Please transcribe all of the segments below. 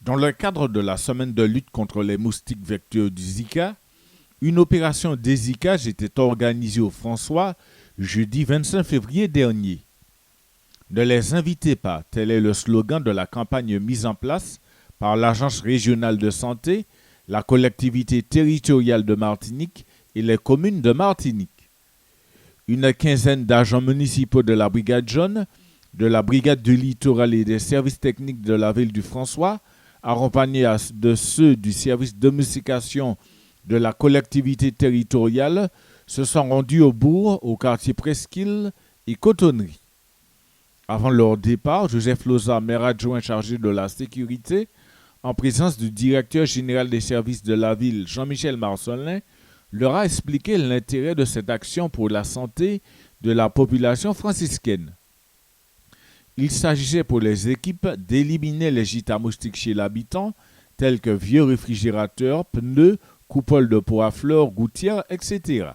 Dans le cadre de la semaine de lutte contre les moustiques vecteurs du Zika, une opération désicage était organisée au François jeudi 25 février dernier. Ne les invitez pas, tel est le slogan de la campagne mise en place par l'Agence régionale de santé, la collectivité territoriale de Martinique et les communes de Martinique. Une quinzaine d'agents municipaux de la brigade jaune, de la brigade du littoral et des services techniques de la ville du François, accompagnés de ceux du service de domestication de la collectivité territoriale, se sont rendus au bourg, au quartier Presqu'île et Cotonnerie. Avant leur départ, Joseph Loza, maire adjoint chargé de la sécurité, en présence du directeur général des services de la ville, Jean-Michel Marcelin, leur a expliqué l'intérêt de cette action pour la santé de la population franciscaine. Il s'agissait pour les équipes d'éliminer les gîtes à moustiques chez l'habitant, tels que vieux réfrigérateurs, pneus, coupoles de pots à fleurs, gouttières, etc.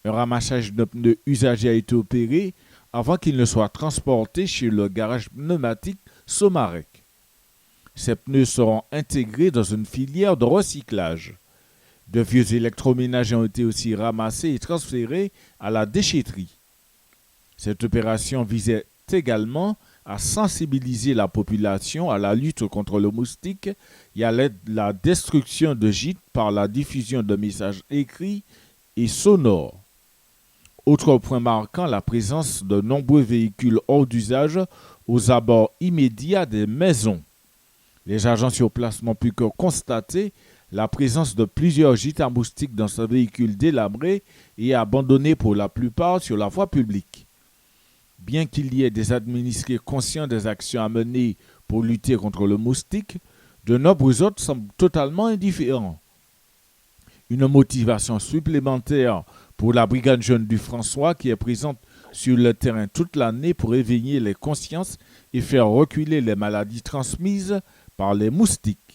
Un ramassage de pneus usagés a été opéré avant qu'ils ne soient transportés chez le garage pneumatique Somarec. Ces pneus seront intégrés dans une filière de recyclage. De vieux électroménagers ont été aussi ramassés et transférés à la déchetterie. Cette opération visait également à sensibiliser la population à la lutte contre le moustique et à la destruction de gîtes par la diffusion de messages écrits et sonores. Autre point marquant, la présence de nombreux véhicules hors d'usage aux abords immédiats des maisons. Les agents sur place n'ont pu que constater la présence de plusieurs gîtes à moustiques dans ce véhicule délabré et abandonné pour la plupart sur la voie publique. Bien qu'il y ait des administrés conscients des actions à mener pour lutter contre le moustique, de nombreux autres semblent totalement indifférents. Une motivation supplémentaire pour la brigade jaune du François qui est présente sur le terrain toute l'année pour éveiller les consciences et faire reculer les maladies transmises par les moustiques.